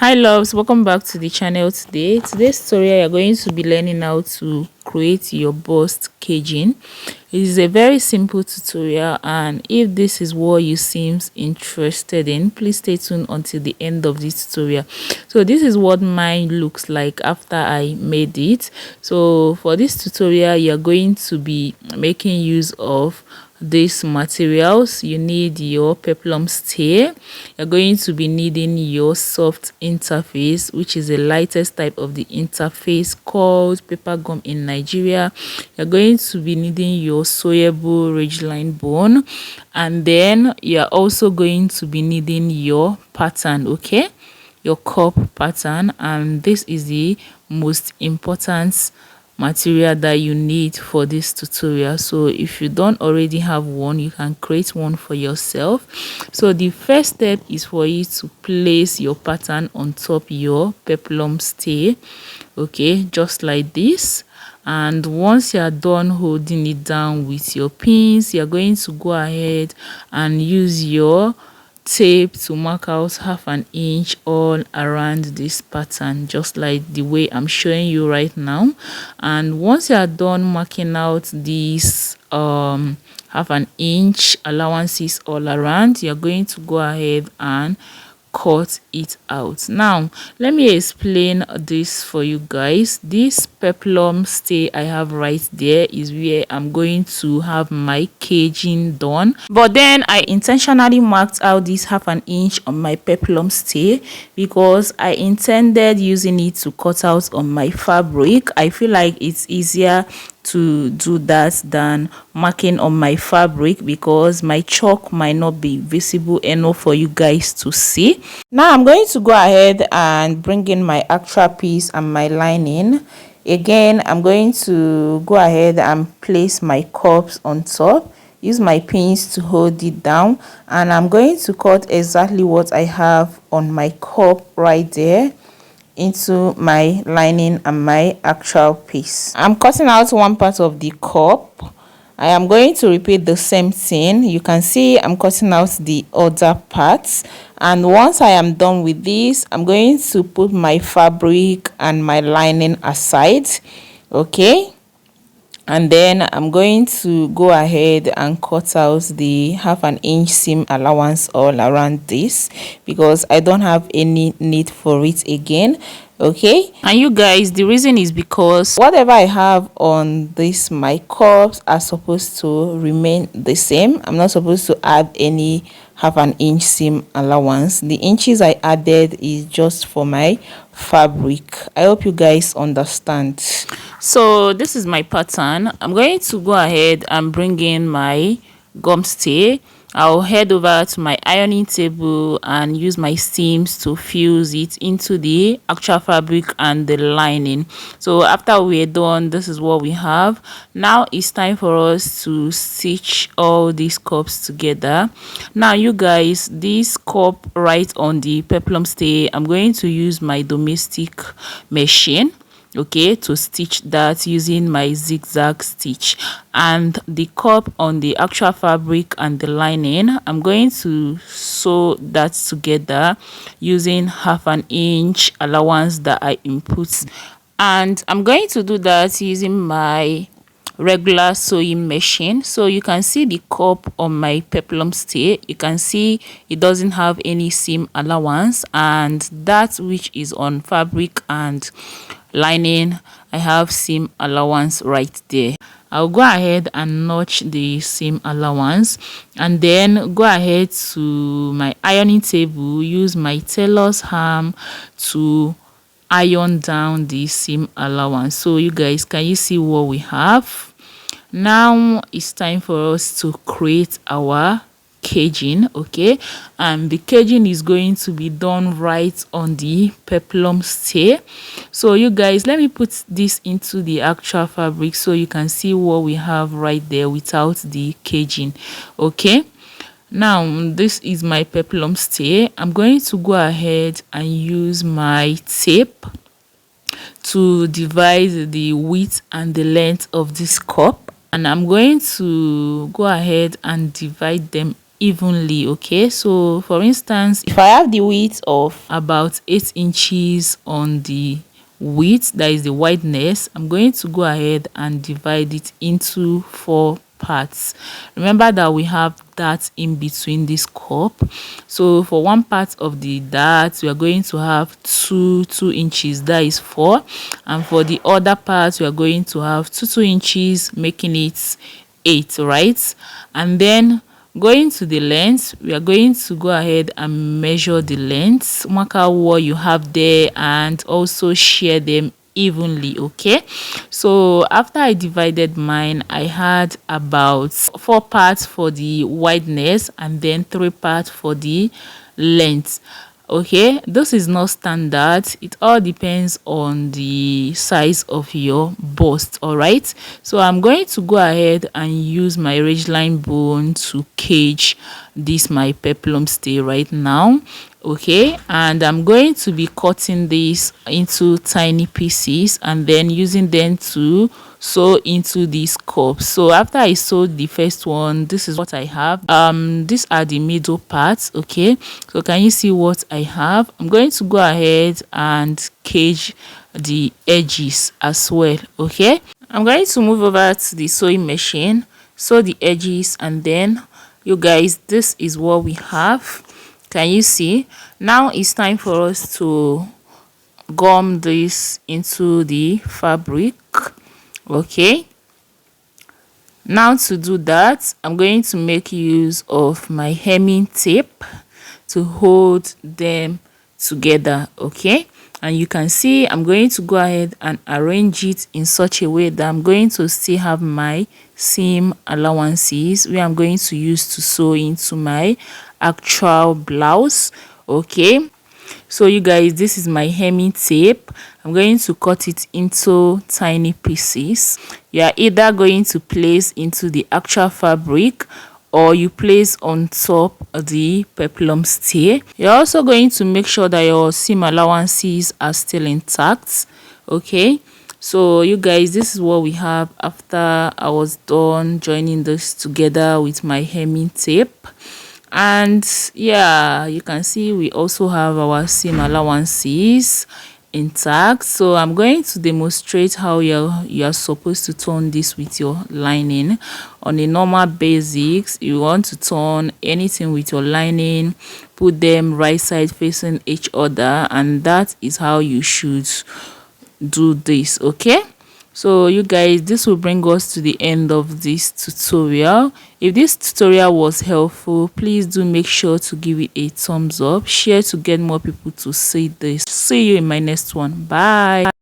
Hi loves, welcome back to the channel. Today's tutorial you're going to be learning how to create your bust caging. It is a very simple tutorial, and if this is what you seems interested in, please stay tuned until the end of this tutorial. So this is what mine looks like after I made it. So for this tutorial you're going to be making use of these materials. You need your peplum steer. You're going to be needing your soft interface, which is the lightest type of the interface called paper gum in Nigeria. You're going to be needing your sewable ridgeline bone, and then you're also going to be needing your pattern, okay, your cup pattern. And this is the most important material that you need for this tutorial. So if you don't already have one, you can create one for yourself. So the first step is for you to place your pattern on top your peplum stay, okay, just like this. And once you are done holding it down with your pins, you're going to go ahead and use your tape to mark out 1/2 inch all around this pattern, just like the way I'm showing you right now. And once you are done marking out these 1/2 inch allowances all around, you're going to go ahead and cut it out. Now let me explain this for you guys. This peplum stay I have right there is where I'm going to have my caging done, but then I intentionally marked out this 1/2 inch on my peplum stay because I intended using it to cut out on my fabric. I feel like it's easier to do that than marking on my fabric because my chalk might not be visible enough for you guys to see. Now I'm going to go ahead and bring in my actual piece and my lining. Again, I'm going to go ahead and place my cups on top, use my pins to hold it down, and I'm going to cut exactly what I have on my cup right there into my lining and my actual piece. I'm cutting out one part of the cup. I am going to repeat the same thing. You can see I'm cutting out the other parts, and once I am done with this, I'm going to put my fabric and my lining aside, okay, and then I'm going to go ahead and cut out the 1/2 inch seam allowance all around this because I don't have any need for it again, okay. And you guys, the reason is because whatever I have on this my cups are supposed to remain the same. I'm not supposed to add any 1/2 inch seam allowance. The inches I added is just for my fabric. I hope you guys understand. So this is my pattern. I'm going to go ahead and bring in my gum stay. I'll head over to my ironing table and use my steams to fuse it into the actual fabric and the lining. So after we're done, this is what we have. Now it's time for us to stitch all these cups together. Now you guys, this cup right on the peplum stay, I'm going to use my domestic machine, okay, to stitch that using my zigzag stitch. And the cup on the actual fabric and the lining, I'm going to sew that together using 1/2 inch allowance that I input, and I'm going to do that using my regular sewing machine. So you can see the cup on my peplum stay, you can see it doesn't have any seam allowance, and that which is on fabric and lining, I have seam allowance right there. I'll go ahead and notch the seam allowance and then go ahead to my ironing table, use my tailor's hammer to iron down the seam allowance. So you guys, can you see what we have? Now it's time for us to create our caging, okay, and the caging is going to be done right on the peplum stay. So you guys, let me put this into the actual fabric so you can see what we have right there without the caging, okay. Now this is my peplum stay. I'm going to go ahead and use my tape to divide the width and the length of this cup, and I'm going to go ahead and divide them evenly. Okay, so for instance, if I have the width of about 8 inches on the width, that is the wideness, I'm going to go ahead and divide it into 4 parts. Remember that we have that in between this cup, so for one part of the dart we are going to have 2 inches, that is 4, and for the other part we are going to have 2 inches, making it 8, right? And then going to the length, we are going to go ahead and measure the length, mark out what you have there, and also share them evenly. Okay, so after I divided mine, I had about 4 parts for the wideness and then 3 parts for the length. Okay, this is not standard, it all depends on the size of your bust. All right, so I'm going to go ahead and use my ridgeline bone to cage this my peplum stay right now. Okay, and I'm going to be cutting this into tiny pieces and then using them to sew into this cup. So after I sewed the first one, this is what I have. These are the middle parts. Okay, so can you see what I have? I'm going to go ahead and cage the edges as well. Okay, I'm going to move over to the sewing machine, sew the edges, and then you guys, this is what we have. Can you see? Now it's time for us to gum this into the fabric. Okay, now to do that, I'm going to make use of my hemming tape to hold them together. Okay, and you can see I'm going to go ahead and arrange it in such a way that I'm going to still have my seam allowances where I'm going to use to sew into my actual blouse. Okay, so you guys, this is my hemming tape. I'm going to cut it into tiny pieces. You are either going to place into the actual fabric or you place on top of the peplum stay. You're also going to make sure that your seam allowances are still intact. Okay, so you guys, this is what we have after I was done joining this together with my hemming tape. And yeah, you can see we also have our seam allowances intact. So I'm going to demonstrate how you're supposed to turn this with your lining. On a normal basics, you want to turn anything with your lining, put them right side facing each other, and that is how you should do this. Okay, so you guys, this will bring us to the end of this tutorial. If this tutorial was helpful, please do make sure to give it a thumbs up, share to get more people to see this. See you in my next one. Bye.